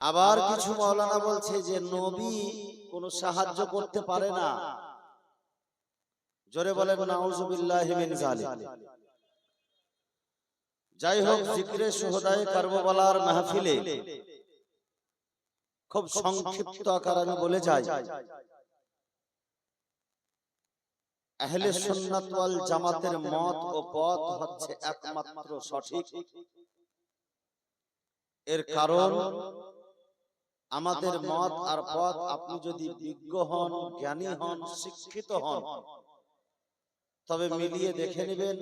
আবার কিছু মাওলানা বলছে যে নবী কোনো সাহায্য করতে পারে না। জোরে বলেন নাউজুবিল্লাহি মিন যালিক। যাই হোক, জিকিরে শুহাদায়ে কারবালার মাহফিলে খুব সংক্ষিপ্ত আকারে আমি বলে যাই, আহলে সুন্নাত ওয়াল জামাতের মত ও পথ হচ্ছে একমাত্র সঠিক। এর কারণ আমাদের মত আর পথ আপনি যদি বিজ্ঞ হন, জ্ঞানী হন, শিক্ষিত হন, তবে মিলিয়ে দেখে নেবেন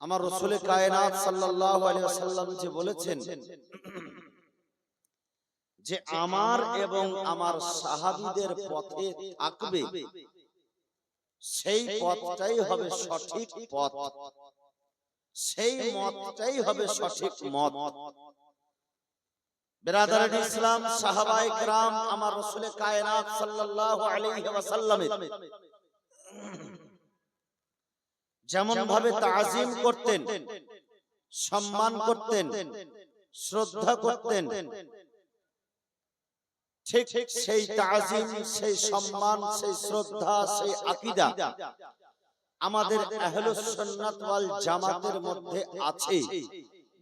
আমার রাসূলে কায়নাত সাল্লাল্লাহু আলাইহি ওয়াসাল্লাম যে বলেছেন যে আমার এবং আমার সাহাবীদের পথে থাকবে, সেই পথটাই হবে সঠিক পথ, সেই মতটাই হবে সঠিক মত। বিরাদরান ইসলাম, সাহাবায়ে কেরাম আমার রাসূলে কায়নাত সাল্লাল্লাহু আলাইহি ওয়াসাল্লামের যেমন ভাবে তাজিম করতেন, সম্মান করতেন, শ্রদ্ধা করতেন, ঠিক সেই তাজিম, সেই সম্মান, সেই শ্রদ্ধা, সেই আকীদা আমাদের আহলুস সুন্নাত ওয়াল জামাতের মধ্যে আছে,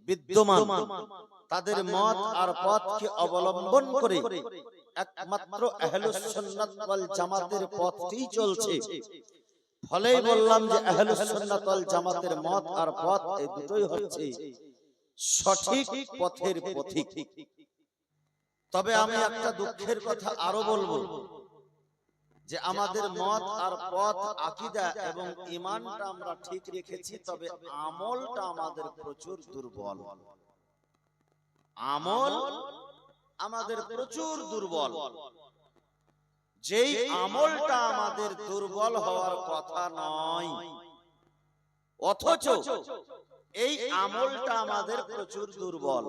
বিদ্যমান। তাদের মত আর পথকে অবলম্বন করে একমাত্র আহলুস সুন্নাত ওয়াল জামাতের পথই চলছে। ফলেই বললাম যে আহলুস সুন্নাত ওয়াল জামাতের মত আর পথ এই দুটোই হচ্ছে সঠিক পথের পথিক। তবে আমি একটা দুঃখের কথা আরো বলবো, যে আমাদের মত আর পথ, আকীদা এবং ঈমানটা আমরা ঠিক রেখেছি, তবে আমলটা আমাদের প্রচুর দুর্বল। আমল আমাদের প্রচুর দুর্বল। যেই আমলটা আমাদের দুর্বল হওয়ার কথা নয়, অথচ এই আমলটা আমাদের প্রচুর দুর্বল।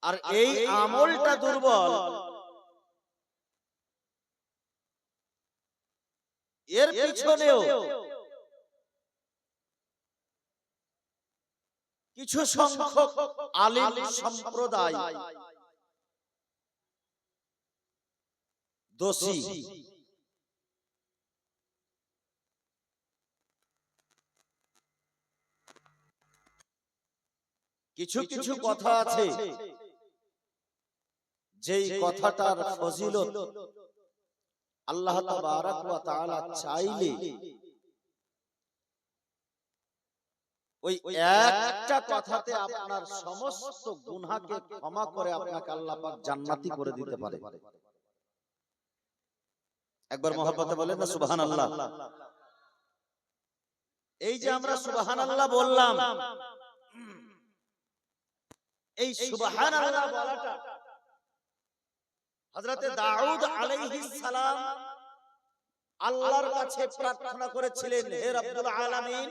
আর এই আমলটা দুর্বল, এর পিছনেও কিছু সংখ্যক আলিম সম্প্রদায় দোষী। কিছু কিছু কথা আছে যেই কথাটার ফজিলত আল্লাহ তাবারক ওয়া তাআলা চাইলে ওই একটা কথাতে আপনার সমস্ত গুনাহকে ক্ষমা করে আপনাকে আল্লাহ পাক জান্নাতি করে দিতে পারে। একবার মহব্বতে বলেন না সুবহানাল্লাহ। এই যে আমরা সুবহানাল্লাহ বললাম, এই সুবহানাল্লাহ বলাটা হযরতে দাউদ আলাইহিস সালাম আল্লাহর কাছে প্রার্থনা করেছিলেন, হে রব্বুল আলামিন,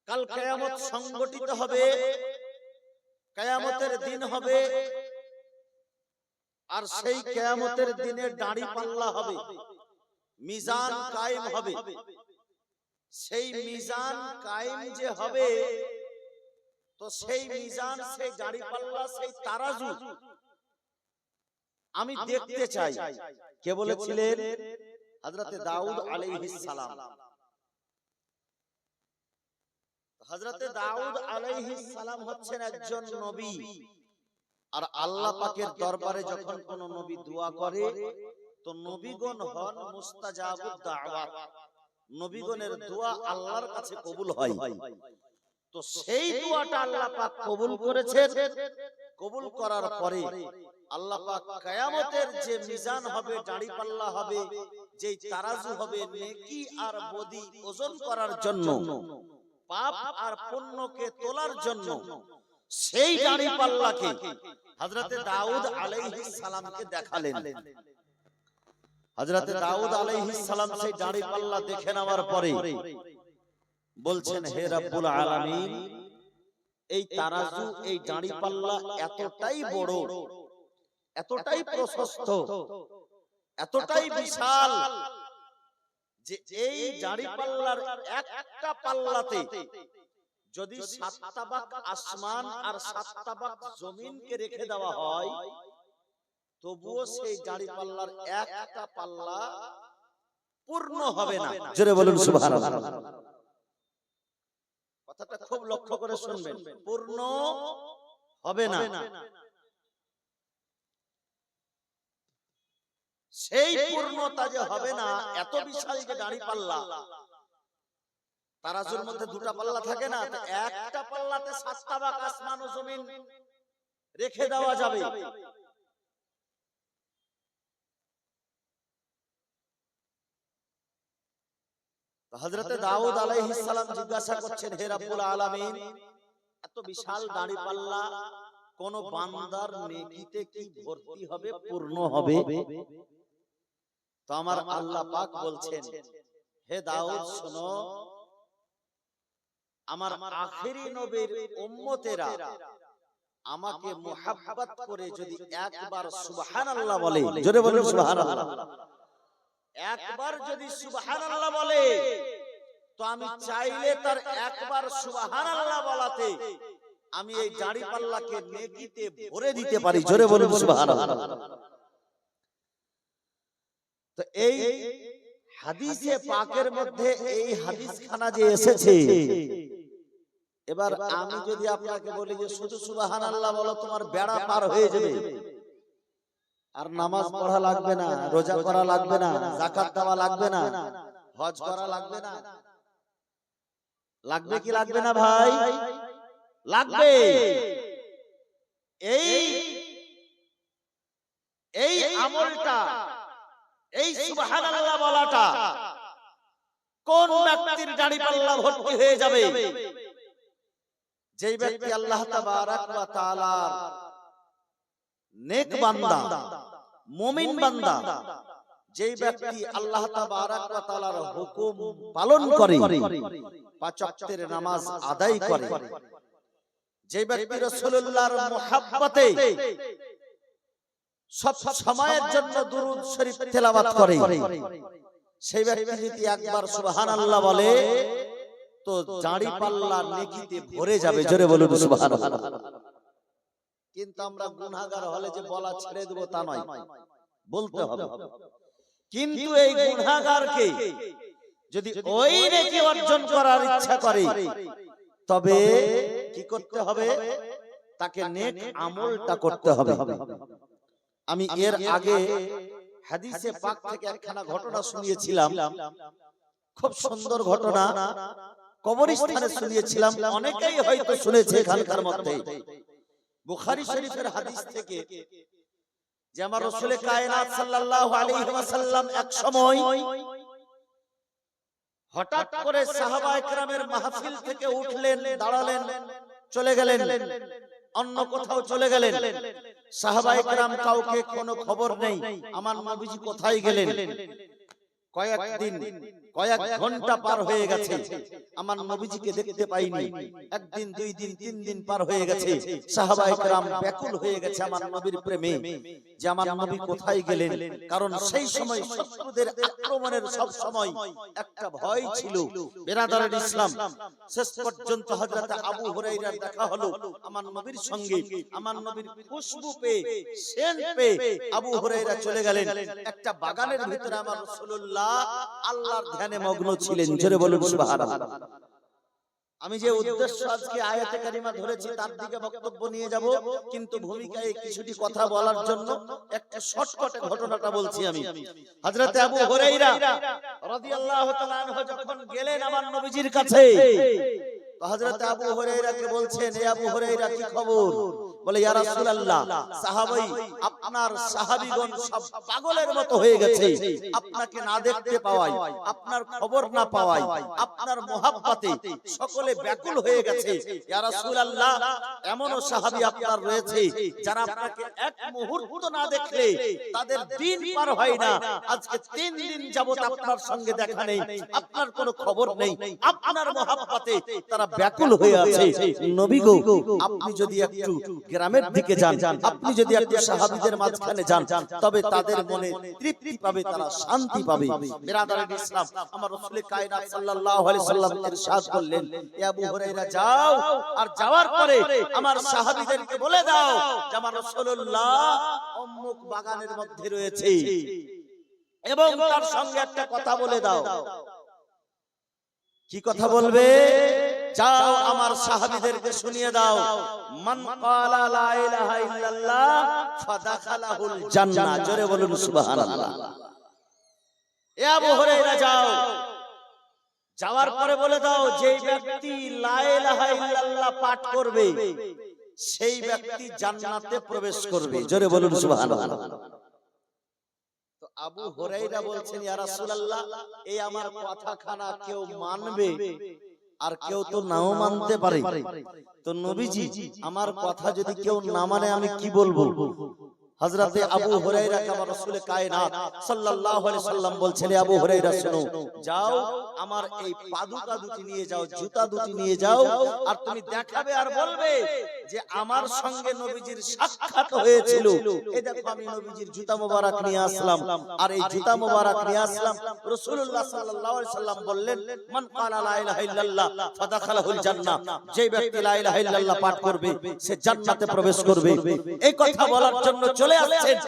কাল কিয়ামত সংগঠিত হবে, কিয়ামতের দিন হবে, আর সেই কিয়ামতের দিনে দাঁড়ি পাল্লা হবে, মিজান কায়েম হবে। সেই মিজান কায়েম যে হবে, তো সেই মিজান, সেই দাঁড়ি পাল্লা, সেই তারাজু আমি দেখতে চাই। কে বলেছিলেন? হযরতে দাউদ আলাইহিস সালাম। হযরতে দাউদ আলাইহিস সালাম হচ্ছেন একজন নবী, আর আল্লাহ পাকের দরবারে যখন কোন নবী দোয়া করে, তো নবীগণ হন মুস্তাজাবুদ দাওয়াত। নবীগণের দোয়া আল্লাহর কাছে কবুল হয়। তো সেই দোয়াটা আল্লাহ পাক কবুল করেছেন। কবুল করার পরে আল্লাহ পাক কিয়ামতের যে মিজান হবে, দাঁড়ি পাল্লা হবে, যেই তারাজু হবে নেকি আর বদি ওজন করার জন্য, পাপ আর পুণ্যকে তোলার জন্য, সেই দাঁড়ি পাল্লাকে হযরতে দাউদ আলাইহিস সালামকে দেখালেন। হযরতে দাউদ আলাইহিস সালাম সেই দাঁড়ি পাল্লা দেখে নেওয়ার পরে বলছেন, হে রব্বুল আলামিন, এই তারাজু, এই দাঁড়ি পাল্লা এতটাই বড়, এতটাই প্রশস্ত, এতটাই বিশাল, যে এই দাড়িপাল্লার একটা পাল্লাতে যদি 7 তাবাক আসমান আর 7 তাবাক জমিনকে রেখে দেওয়া হয়, তবুও সেই দাড়িপাল্লার একটা পাল্লা পূর্ণ হবে না। জোরে বলুন সুবহানাল্লাহ। কথাটা খুব লক্ষ্য করে শুনবেন, পূর্ণ হবে না। সেই পূর্ণতা যে হবে না, এত বিশাল যে দাড়িপাল্লা, তারাজুর মধ্যে দুটা পাল্লা থাকে না, একটা পাল্লাতে 7 তাবাক আসমান ও জমিন রেখে দেওয়া যাবে। হযরতে দাউদ আলাইহিস সালাম জিজ্ঞাসা করছেন, হে রাব্বুল আলামিন, এত বিশাল দাড়িপাল্লা কোন বান্দার নেকিতে কি ভর্তি হবে, পূর্ণ হবে? তো আমার আল্লাহ পাক বলছেন, হে দাউদ শোনো, আমার আখেরি নবীর উম্মতেরা আমাকে মুহাব্বত করে যদি একবার সুবহানাল্লাহ বলে, জোরে বলুন সুবহানাল্লাহ, একবার যদি সুবহানাল্লাহ বলে, তো আমি চাইলে তার একবার সুবহানাল্লাহ বলাতে আমি এই দাড়িপাল্লাকে নেকিতে ভরে দিতে পারি। জোরে বলুন সুবহানাল্লাহ। তো এই হাদিসে পাকের মধ্যে এই হাদিসখানা যে এসেছে, এবার আমি যদি আপনাকে বলি যে শুধু সুবহানাল্লাহ বলো, তোমার বেড়া পার হয়ে যাবে, আর নামাজ পড়া লাগবে না, রোজা করা লাগবে না, যাকাত দেওয়া লাগবে না, হজ করা লাগবে না। লাগবে কি লাগবে না ভাই? লাগবে। এই আমলটা, এই সুবহানাল্লাহ বলাটা কোন ব্যক্তির দাড়িপাল্লা ভর্তি হয়ে যাবে? যেই ব্যক্তি আল্লাহ তাবারাক ওয়া তাআলার নেক বান্দা, মুমিন বান্দা, যেই ব্যক্তি আল্লাহ তাবারাক ওয়া তাআলার হুকুম পালন করে, পাঁচ ওয়াক্তের নামাজ আদায় করে, যেই ব্যক্তি রাসূলুল্লাহর মুহাব্বতে সব সময়ের জন্য দুরূদ শরীফ তেলাওয়াত করে, সেই ব্যক্তি যদি একবার সুবহানাল্লাহ বলে, তো দাড়িপাল্লা নেকিতে ভরে যাবে। জোরে বলুন সুবহানাল্লাহ। কিন্তু আমরা গুনাহগার হলে যে বলা ছেড়ে দেব তা নয়, বলতে হবে। কিন্তু এই গুনাহগারকে যদি ওই নেকি অর্জন করার ইচ্ছা করে, তবে কি করতে হবে? তাকে নেক আমলটা করতে হবে। আমি এর আগে হাদিসে পাক থেকে একখানা ঘটনা শুনিয়েছিলাম, খুব সুন্দর ঘটনা, কবরস্থানে শুনিয়েছিলাম, অনেকেই হয়তো শুনেছে এখানকার মধ্যে। বুখারী শরীফের হাদিস থেকে, যে আমার রাসূল কায়নাত সাল্লাল্লাহু আলাইহি ওয়াসাল্লাম এক সময় হঠাৎ করে সাহাবায়ে কেরামের মাহফিল থেকে উঠলেন, দাঁড়ালেন, চলে গেলেন, অন্য কোথাও চলে গেলেন। সাহাবায়ে কেরাম কাউকে কোনো খবর নেই আমার নবীজি কোথায় গেলেন। কয়েকদিন, কয়েক ঘন্টা পার হয়ে গেছে, আমার নবীজিকে দেখতে পাইনি। একদিন, দুই দিন, তিন দিন পার হয়ে গেছে। সাহাবায়ে কেরাম ব্যাকুল হয়ে গেছে আমার নবীর প্রেমে, যে আমার নবী কোথায় গেলেন। কারণ সেই সময় শত্রুদের আক্রমণের সব সময় একটা ভয় ছিল। বেরাদারের ইসলাম, শেষ পর্যন্ত হযরত আবু হুরায়রার দেখা হলো আমার নবীর সঙ্গে। আমার নবীর খুশবু পেয়ে, সেন্ট পেয়ে আবু হুরায়রা চলে গেলেন একটা বাগানের ভিতরে। আমার রাসূলুল্লাহ আল্লাহর ধ্যানে মগ্ন ছিলেন। জোরে বলুন সুবহানাল্লাহ। আমি যে উদ্দেশ্য আজকে আয়াতে কারিমা ধরেছি তার দিকে বক্তব্য নিয়ে যাব, কিন্তু ভূমিকায় কিছুটি কথা বলার জন্য একটা শর্টকাটে ঘটনাটা বলছি আমি। হযরত আবু হুরায়রা রাদিয়াল্লাহু তাআলা আনহু যখন গেলেন আমার নবীজির কাছে, তো হযরত আবু হুরায়রাকে বলছেন, হে আবু হুরায়রা কি খবর? বলে, ইয়া রাসূলুল্লাহ, সাহাবাই আপনার সাহাবীগণ সব পাগলের মতো হয়ে গেছে, আপনাকে না দেখতে পাওয়ায়, আপনার খবর না পাওয়ায়, আপনার মুহাব্বতে সকলে ব্যাকুল হয়ে গেছে। ইয়া রাসূলুল্লাহ, এমনও সাহাবী আপনার রয়েছে যারা আপনাকে এক মুহূর্ত না দেখলে তাদের দিন পার হয় না। আজকে 3 দিন যাবত আপনার সঙ্গে দেখা নেই, আপনার কোনো খবর নেই, আপনার মুহাব্বতে তারা ব্যাকুল হয়ে আছে। নবী গো, আপনি যদি একটু গ্রামের দিকে যান, আপনি যদি একটু সাহাবীদের মাঝখানে যান, তবে তাদের মনে তৃপ্তি পাবে, তারা শান্তি পাবে। বিরাদরান ইসলাম, আমার রাসূল কায়নাত সাল্লাল্লাহু আলাইহি সাল্লাম ইরশাদ করলেন, এ আবু হুরায়রা যাও, আর যাওয়ার পরে আমার সাহাবীদেরকে বলে দাও যে আমার রাসূলুল্লাহ অমুক বাগানের মধ্যে রয়েছে, এবং তার সঙ্গে একটা কথা বলে দাও। কি কথা বলবে? যাও আমার সাহাবীদেরকে শুনিয়ে দাও, মান ক্বালা লা ইলাহা ইল্লাল্লাহ ফাদাখালাহুল জান্নাহ। জোরে বলুন সুবহানাল্লাহ। এ আবু হুরায়রা যাও, যাওয়ার পরে বলে দাও, যে ব্যক্তি লা ইলাহা ইল্লাল্লাহ পাঠ করবে সেই ব্যক্তি জান্নাতে প্রবেশ করবে। জোরে বলুন সুবহানাল্লাহ। তো আবু হুরায়রা বলছেন, ইয়া রাসূলুল্লাহ, এই আমার কথাখানা কেউ মানবে আর কেউ তো নাও মানতে পারে, তো নবীজি আমার কথা যদি কেউ না মানে আমি কি বলবো? হযরতে আবু হুরায়রা কে আমার রাসূল কায়নাত সাল্লাল্লাহু আলাইহি সাল্লাম বলছেন, আবু হুরায়রা শুনো, যাও আমার এই পাদুকা দুটি নিয়ে যাও, জুতা দুটি নিয়ে যাও, আর তুমি দেখাবে আর বলবে যে আমার সঙ্গে নবীজির সাক্ষাৎ হয়েছিল। এই দেখো আমি নবীজির জুতা মোবারক নিয়ে আসলাম, আর এই জুতা মোবারক নিয়ে আসলাম। রাসূলুল্লাহ সাল্লাল্লাহু আলাইহি সাল্লাম বললেন, মান ক্বালা লা ইলাহা ইল্লাল্লাহ ফাদাখালাহুল জান্নাহ, যে ব্যক্তি লা ইলাহা ইল্লাল্লাহ পাঠ করবে সে জান্নাতে প্রবেশ করবে। এই কথা বলার জন্য চলে আসছেন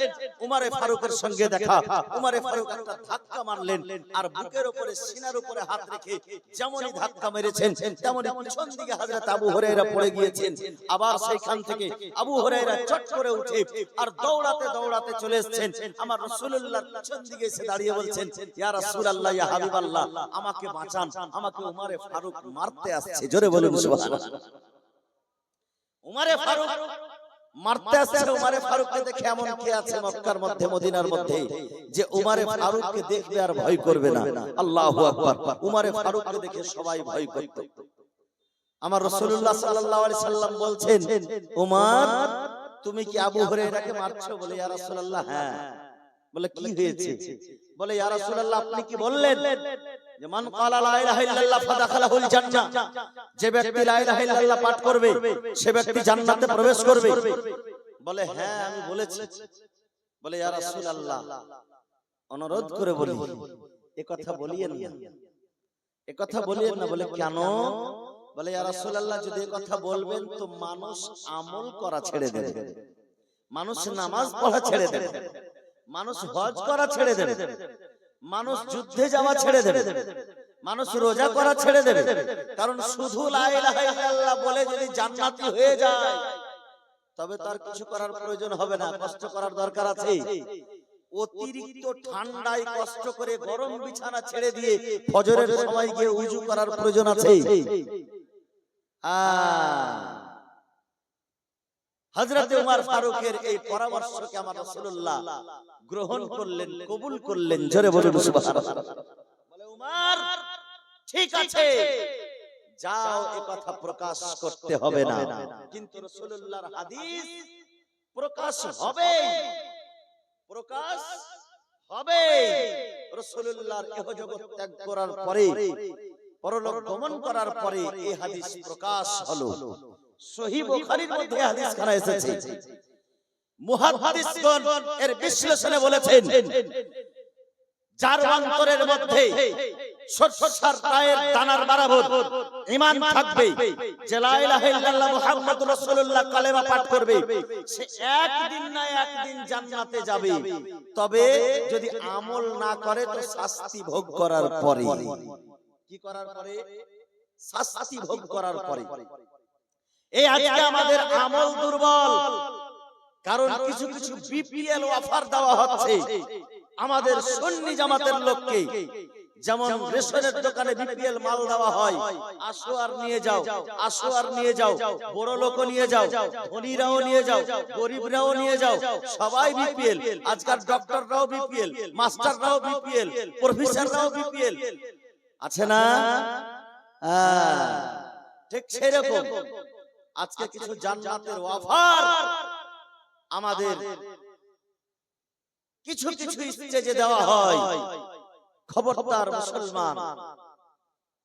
উমরে ফারুকের সঙ্গে দেখা। উমরে ফারুক একটা ধাক্কা মারলেন, আর বুকের উপরে সিনার উপরে হাত রেখে যেমনই ধাক্কা মেরেছেন তেমনি পিছন দিকে হযরত আবু হুরায়রা পড়ে গিয়েছেন। আবার সেইখান থেকে আবু হুরায়রা চট করে উঠে আর দৌড়াতে দৌড়াতে চলে এসেছেন আমার রাসূলুল্লাহর পিছন দিকে এসে দাঁড়িয়ে বলছেন, ইয়া রাসূলুল্লাহ, ইয়া হাবিবাল্লাহ, আমাকে বাঁচান, আমাকে উমরে ফারুক মারতে আসছে। জোরে বলুন সুবহানাল্লাহ। উমরে ফারুক মারতে আসছে। উমরে ফারুককে দেখে এমন কে আছে মক্কার মধ্যে, মদিনার মধ্যে, যে উমরে ফারুককে দেখবে আর ভয় করবে না? আল্লাহু আকবার। উমরে ফারুককে দেখে সবাই ভয় করত। আমার রাসূলুল্লাহ সাল্লাল্লাহু আলাইহি সাল্লাম বলছেন, উমর, তুমি কি আবু হুরায়রাকে মারছো? বলে, ইয়া রাসূলুল্লাহ, হ্যাঁ। বলে, কি হয়েছে? বলে, ইয়া রাসূলুল্লাহ, আপনি কি বললেন যে মান ক্বালা লা ইলাহা ইল্লাল্লাহ ফাদাখালাহুল জান্নাহ, যে ব্যক্তি লা ইলাহা ইল্লাল্লাহ পাঠ করবে সে ব্যক্তি জান্নাতে প্রবেশ করবে? বলে, হ্যাঁ আমি বলেছি। বলে, ইয়া রাসূলুল্লাহ, অনুরোধ করে বলি, এই কথা বলিয়েন না, এই কথা বলিয়েন না। বলে, কেন? বলে, ইয়া রাসূলুল্লাহ, যদি এই কথা বলবেন তো মানুষ আমল করা ছেড়ে দেবে, মানুষ নামাজ পড়া ছেড়ে দেবে, মানুষ হজ করা ছেড়ে দেবে, মানুষ যুদ্ধে যাওয়া ছেড়ে দেবে, মানুষ রোজা করা ছেড়ে দেবে। কারণ শুধু লা ইলাহা ইল্লাল্লাহ বলে যদি জান্নাতি হয়ে যায় তবে তার কিছু করার প্রয়োজন হবে না, কষ্ট করার দরকার আছে। অতিরিক্ত ঠান্ডায় কষ্ট করে গরম বিছানা ছেড়ে দিয়ে ফজরের সময় গিয়ে ওযু করার প্রয়োজন আছে। হযরতে উমর ফারুকের এই পরামর্শকে আমার রাসূলুল্লাহ গ্রহণ করলেন, কবুল করলেন। জোরে বলুন সুবহানাল্লাহ। বলে, উমর, ঠিক আছে, যাও, এই কথা প্রকাশ করতে হবে না, কিন্তু রাসূলুল্লাহর হাদিস প্রকাশ হবে, প্রকাশ হবে। রাসূলুল্লাহর ইহ জগৎ ত্যাগ করার পরে, পরলোক গমন করার পরে এই হাদিস প্রকাশ হলো। সহিহ বুখারীর মধ্যে হাদিস খানা এসেছে। মুহাদ্দিসগণ এর বিশ্লেষণে বলেছেন, যার অন্তরের মধ্যে সরষার রায়ের দানার বরাবর ঈমান থাকবে যে লা ইলাহা ইল্লাল্লাহ মুহাম্মাদুর রাসূলুল্লাহ কালেমা পাঠ করবে, সে একদিন না একদিন জান্নাতে যাবে। তবে যদি আমল না করে তো শাস্তি ভোগ করার পরে। কি করার পরে? শাস্তি ভোগ করার পরে। এই আজকে আমাদের আমল দুর্বল, কারণ কিছু কিছু বিপিএল অফার দেওয়া হচ্ছে আমাদের সুন্নি জামাতের লোককে। যেমন রেশনের দোকানে বিপিএল মাল দেওয়া হয়, আসো আর নিয়ে যাও, আসো আর নিয়ে যাও, বড় লোকও নিয়ে যাও, ধনীরাও নিয়ে যাও, গরিবরাও নিয়ে যাও, সবাই বিপিএল। আজকাল ডক্টররাও বিপিএল, মাস্টাররাও বিপিএল, প্রফেসররাও বিপিএল, আছে না? ঠিক সেরকম আজকে কিছু জান্নাতের অফার আমাদের কিছু কিছু স্টেজে দেওয়া হয়। খবরদার মুসলমান,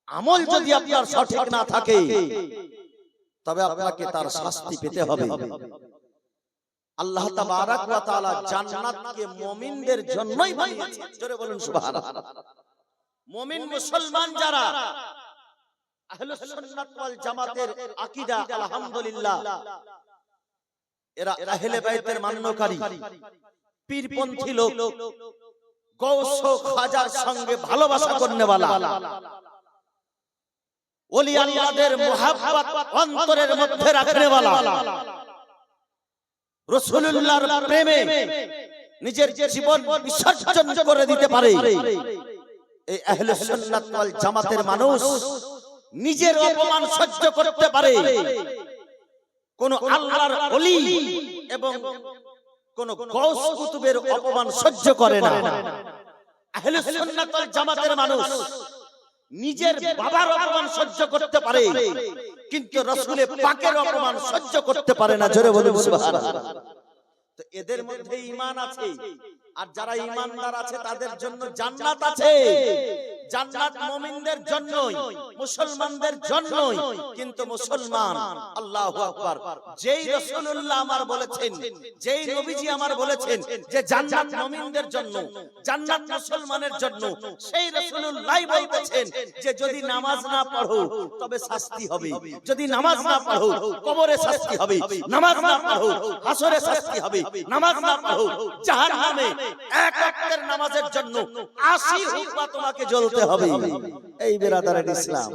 আমল যদি আপনার সঠিক না থাকে তবে আপনাকে তার শাস্তি পেতে হবে। আল্লাহ তাবারাক ওয়া তাআলা জান্নাতকে মুমিনদের জন্যই বানিয়েছেন। জোরে বলুন সুবহানাল্লাহ। মুমিন মুসলমান যারা আহলুস সুন্নাত ওয়াল জামাতের আকীদা আলহামদুলিল্লাহ, এরা আহলে বাইতের মান্যকারী, পীরপন্থী লোক, গৌস ও খাজার সঙ্গে ভালোবাসা করনেওয়ালা, ওলি আল্লাহদের মুহাব্বত অন্তরের মধ্যে রাখনেওয়ালা, রাসূলুল্লাহর প্রেমে নিজের জীবন বিসর্জন করে দিতে পারে, এই আহলুস সুন্নাত ওয়াল জামাতের মানুষ নিজের অপমান সহ্য করতে পারে, কোন আল্লাহর ওলি এবং কোন গৌস কুতুবের অপমান সহ্য করে না। আহলে সুন্নাত ওয়াল জামাতের মানুষ নিজের বাবার অপমান সহ্য করতে পারে, কিন্তু রাসূলে পাকের অপমান সহ্য করতে পারে না। জোরে বলুন সুবহানাল্লাহ। তো এদের মধ্যে ঈমান আছে, আর যারা ঈমানদার আছে তাদের জন্য জান্নাত আছে। জান্নাত মুমিনদের জন্যই, মুসলমানদের জন্যই। কিন্তু মুসলমান, আল্লাহু আকবার, যেই রাসূলুল্লাহ আমার বলেছেন, যেই নবীজি আমার বলেছেন যে জান্নাত মুমিনদের জন্য, জান্নাত মুসলমানের জন্য, সেই রাসূলুল্লাহই বলতেছেন যে যদি নামাজ না পড়ো তবে শাস্তি হবে, যদি নামাজ না পড়ো কবরে শাস্তি হবে, নামাজ না পড়ো হাসরে শাস্তি হবে, নামাজ না পড়ো জাহান্নামে এক ওয়াক্তের নামাজের জন্য 80 হুকমা তোমাকে জ্বলতে হবে। এই বেরাদারের ইসলাম।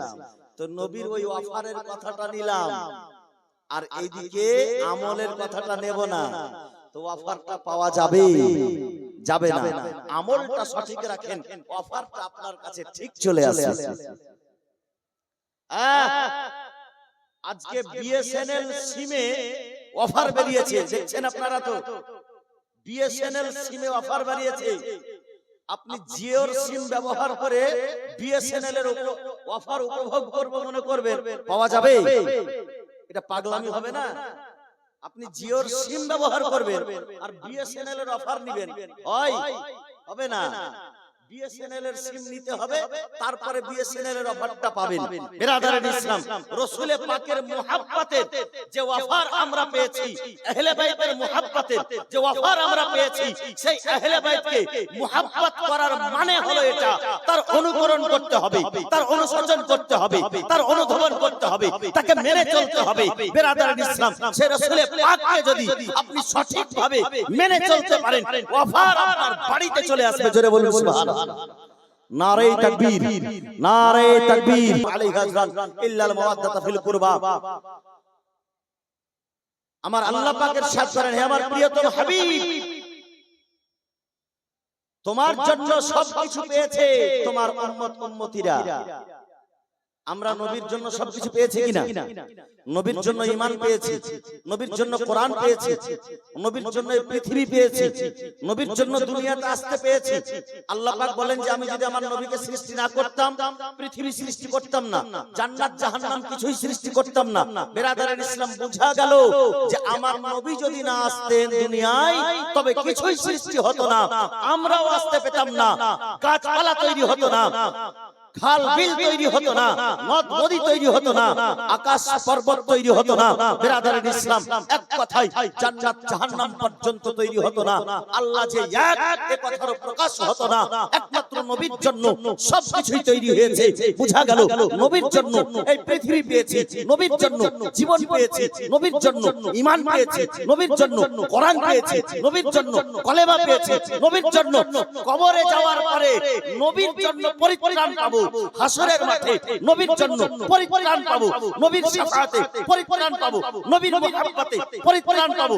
তো নবীর ওই অফারের কথাটা নিলাম, আর এইদিকে আমলের কথাটা নেব না। তো অফারটা পাওয়া যাবে যাবে না, আমলটা সঠিক রাখেন, অফারটা আপনার কাছে ঠিক চলে আসে। আজকে বিএসএনএল সিমে অফার বেরিয়েছে, দেখছেন আপনারা তো, বিএসএনএল সিমে অফার বেরিয়েছে। আপনি জিওর সিম ব্যবহার করে বিএসএনএল এর অফার উপভোগ করব মনে করবেন, পাওয়া যাবে? এটা পাগলামি হবে না? আপনি জিওর সিম ব্যবহার করবেন আর বিএসএনএল এর অফার নেবেন, হয়? হবে না। বিএসএনএল এর সিম নিতে হবে, তারপরে বিএসএনএল এর অফারটা পাবেন। বিরাদারান ইসলাম, রাসূলে পাকের মুহাব্বতের যে অফার আমরা পেয়েছি, আহলে বাইতের মুহাব্বতের যে অফার আমরা পেয়েছি, সেই আহলে বাইতকে মুহাব্বত করার মানে হলো এটা, তার অনুকরণ করতে হবে, তার অনুসরণ করতে হবে, তার অনুধাবন করতে হবে, তাকে মেনে চলতে হবে। বিরাদারান ইসলাম, সেই রাসূলে পাককে যদি আপনি সঠিকভাবে মেনে চলতে পারেন, অফার আপনার বাড়িতে চলে আসবে। জোরে বলুন সুবহানাল্লাহ। নারে তাকবীর, নারে তাকবীর। আলাইহি হাজরান ইল্লাল মাওয়াদ্দাতা ফিল কুরবা। আমার আল্লাহ পাকের সাথ করেন, হে আমার প্রিয়তম হাবিব, তোমার জন্য সবকিছু পেয়েছে তোমার উম্মত উম্মতিরা। আমরা নবীর জন্য সবকিছু পেয়েছি কিনা? নবীর জন্য ঈমান পেয়েছি, নবীর জন্য কোরআন পেয়েছি, নবীর জন্য পৃথিবী পেয়েছি, নবীর জন্য দুনিয়াতে আসতে পেয়েছি। আল্লাহ পাক বলেন যে আমি যদি আমার নবীকে সৃষ্টি না করতাম, পৃথিবী সৃষ্টি করতাম না, জান্নাত জাহান্নাম কিছুই সৃষ্টি করতাম না। বিরাদারান ইসলাম, বোঝা গেল যে আমার নবী যদি না আসতেন দুনিয়ায়, তবে কিছুই সৃষ্টি হতো না, আমরাও আসতে পেতাম না, গাছপালা তৈরি হতো না, খাল বিল তৈরি হতো না, নদ নদী তৈরি হতো না, আকাশ পর্বত তৈরি হতো না। বিরাদারান ইসলাম, এক কথায় জান্নাত জাহান্নাম পর্যন্ত তৈরি হতো না। আল্লাহ যে এক, এ কথার প্রকাশ হতো না। একমাত্র নবীর জন্য সবকিছুই তৈরি হয়েছে। বোঝা গেল নবীর জন্য এই পৃথিবী পেয়েছি, নবীর জন্য জীবন পেয়েছি, নবীর জন্য ঈমান পেয়েছি, নবীর জন্য কোরআন পেয়েছি, নবীর জন্য কলেমা পেয়েছি, নবীর জন্য কবরে যাওয়ার পরে নবীর জন্য পরিত্রাণ পাবো, হাসরের মাঠে নবীর জন্য পরিত্রাণ পাবো, নবীর শাফাআতে পরিত্রাণ পাবো, নবীর মুহাব্বতে পরিত্রাণ পাবো,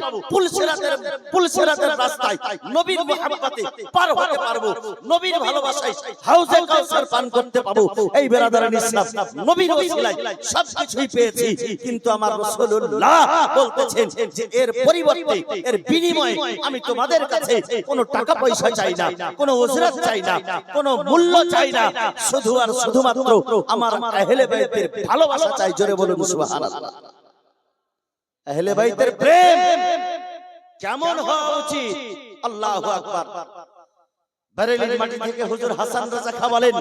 পুলসিরাতের রাস্তায় নবীর মুহাব্বতে পার হতে পারবো, নবীর ভালোবাসায় হাউজে কাউসার পান করতে পাবো। এই বিরাদারান ইসলাম, নবীর ওসিলায় সবকিছুই পেয়েছি, কিন্তু আমার রাসূলুল্লাহ বলতেছেন যে এর পরিবর্তে, এর বিনিময়ে আমি তোমাদের কাছে কোনো টাকা পয়সা চাই না, কোনো উজরত চাই না, কোনো মূল্য চাই না, শুধু আর শুধুমাত্র আমার আহলে বাইতের ভালোবাসা চাই। জোরে বলুন সুবহানাল্লাহ। আহলে বাইতের প্রেম কেমন হওয়া উচিত? আল্লাহু আকবার। বারেলির মাটি থেকে হুজুর হাসান রাজা খাঁ বলেন,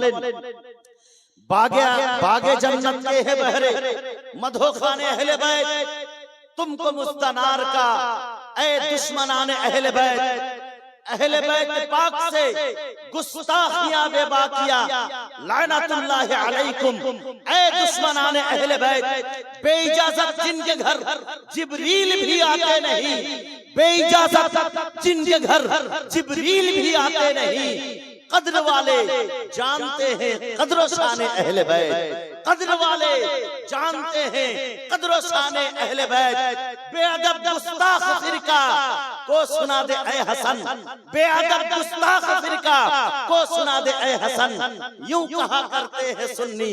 बागे बागे जन्नत के है बहरे, मधो खाने अहले बैत, तुमको मुस्तनार का ऐ दुश्मनाने अहले बैत, अहले बैत पाक से गुस्ताखियां बेबाकिया, लानतुल्लाहि अलैकुम, ऐ दुश्मनाने अहले बैत, बेइजाजत जिनके घर जिब्रील भी आते नहीं, बेइजाजत जिनके घर जिब्रील भी आते नहीं, कद्र वाले जानते हैं कद्र शाने अहले बैत, कद्र वाले जानते हैं कद्र शाने अहले बैत, बेअदब गुस्ताख फिरका को सुना दे ऐ हसन, बेअदब गुस्ताख फिरका को सुना दे ऐ हसन, यूं कहा करते हैं सुन्नी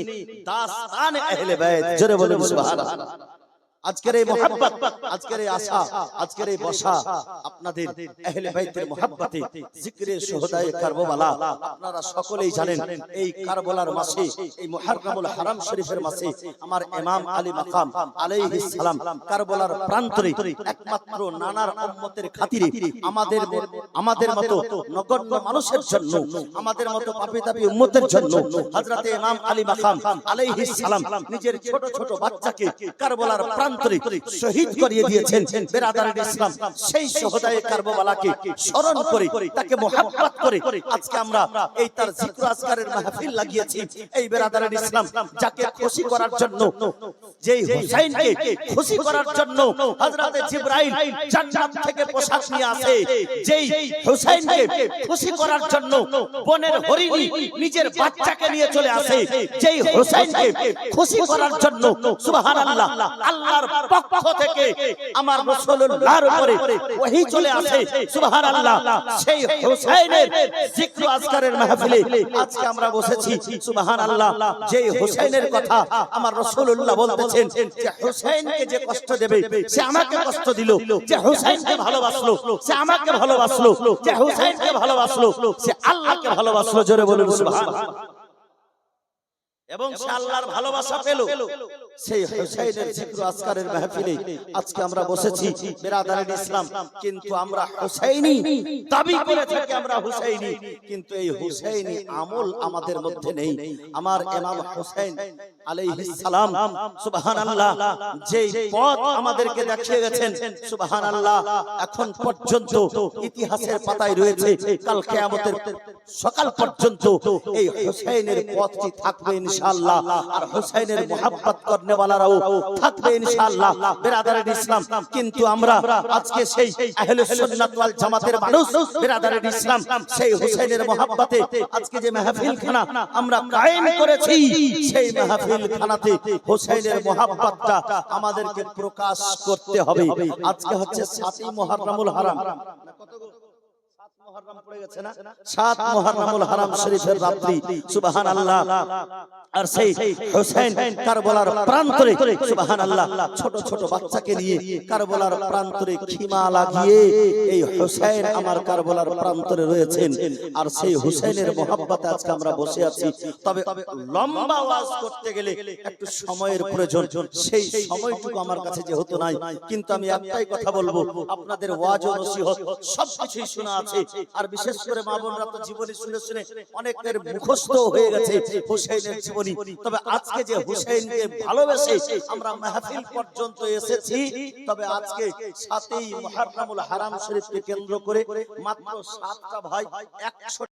दास्तान अहले बैत। जरे बोले सुभान अल्लाह। আজকের এই মোহাব্বত, আজকের এই আশা, আজকের এই বসা আপনাদের আহলে বাইতের মোহাব্বতে জিকরে শুহাদায়ে কারবালা। আপনারা সকলেই জানেন এই কারবালার মাসে, এই মুহররমুল হারাম শরীফের মাসে আমার ইমাম আলী মাকাম আলাইহিস সালাম কারবালার প্রান্তরে একমাত্র নানার উম্মতের খাতিরে আমাদের মতো নগণ্য মানুষের জন্য, আমাদের মতো পাপী তাপী উম্মতের জন্য হযরতে ইমাম আলী মাকাম আলাইহিস সালাম নিজের ছোট ছোট বাচ্চাকে কারবালার শহীদ করিয়ে দিয়েছেন। বেরাদারান ইসলাম সেই শুহাদায়ে কারবালাকে স্মরণ করে, তাকে মোহাব্বত করে আজকে আমরা এই তার জিকির আজকারের মাহফিল লাগিয়েছি। এই বেরাদারান ইসলাম যাকে খুশি করার জন্য, যেই হুসাইনকে খুশি করার জন্য হযরতে জিবরাইল জান্নাত থেকে পোশাক নিয়ে আসে, যেই হুসাইনকে খুশি করার জন্য বনের হরিণী নিজের বাচ্চাকে নিয়ে চলে আসে, যেই হুসাইনকে খুশি করার জন্য সুবহানাল্লাহ আল্লাহর পক্ষ থেকে আমার রাসূলুল্লাহর উপরে ওহী চলে আসে সুবহানাল্লাহ। সেই হুসাইনের জিকির আজকারের মাহফিলে আজকে আমরা বসেছি সুবহানাল্লাহ। যেই হুসাইনের কথা আমার রাসূলুল্লাহ বলতেছেন যে হুসাইনকে যে কষ্ট দেবে সে আমাকে কষ্ট দিল, যে হুসাইনকে ভালোবাসলো সে আমাকে ভালোবাসলো, যে হুসাইনকে ভালোবাসলো সে আল্লাহকে ভালোবাসলো। জোরে বলুন সুবহানাল্লাহ। এবং সে আল্লাহর ভালোবাসা পেল। সেই হুসাইনের জিকির আজকারের মাহফিলে আজকে আমরা বসেছি বেরাদারান ইসলাম। কিন্তু আমরা হুসাইনি দাবি করে থাকি, আমরা হুসাইনি, কিন্তু এই হুসাইনি আমল আমাদের মধ্যে নেই। আমার ইমাম হুসাইন আলাইহিস সালাম সুবহানাল্লাহ যেই পথ আমাদেরকে দেখিয়ে গেছেন সুবহানাল্লাহ, এখন পর্যন্ত ইতিহাসের পাতায় রয়েছে, কাল কিয়ামতের সকাল পর্যন্ত এই হুসাইনের পথটি থাকবে ইনশাআল্লাহ। আর হুসাইনের মুহাব্বত করনে ওয়ালারাও থাকবে ইনশাআল্লাহ বেরাদারান ইসলাম। কিন্তু আমরা আজকে সেই আহলে সুন্নাত ওয়াল জামাতের মানুষ বেরাদারান ইসলাম, সেই হুসাইনের মুহাব্বতে আজকে যে মাহফিলখানা আমরা কায়েম করেছি, সেই মাহফিলখানাতে হুসাইনের মুহাব্বতটা আমাদেরকে প্রকাশ করতে হবে। আজকে হচ্ছে 7ই মুহররমুল হারাম, মুহররম পড়ে গেছে না, 7 মুহররমুল হারাম শরীফের রাত্রি সুবহানাল্লাহ। আর সেই হুসাইন কারবালার প্রান্তরে সুবহানাল্লাহ ছোট ছোট বাচ্চাকে নিয়ে কারবালার প্রান্তরে খিমা লাগিয়ে এই হুসাইন আমার কারবালার প্রান্তরে রয়েছেন। আর সেই হুসাইনের মুহাব্বতে আজকে আমরা বসে আছি। তবে লম্বা ওয়াজ করতে গেলে একটু সময়ের প্রয়োজন, সেই সময়টুকু আমার কাছে যেহেতু নাই, কিন্তু আমি একটাই কথা বলবো, আপনাদের ওয়াজ ও নসিহত সবকিছুই শোনা আছে। আর বিশেষ করে মা বোনরা তো জীবনী শুনে শুনে অনেকের মুখস্থ হয়ে গেছে হুসাইনের জীবনী। তবে আজকে যে হুসাইনকে ভালোবেসে আমরা মাহফিল পর্যন্ত এসেছি, তবে আজকে 7ই মুহররমুল হারাম শরীফকে কেন্দ্র করে মাত্র 7টা ভাই 100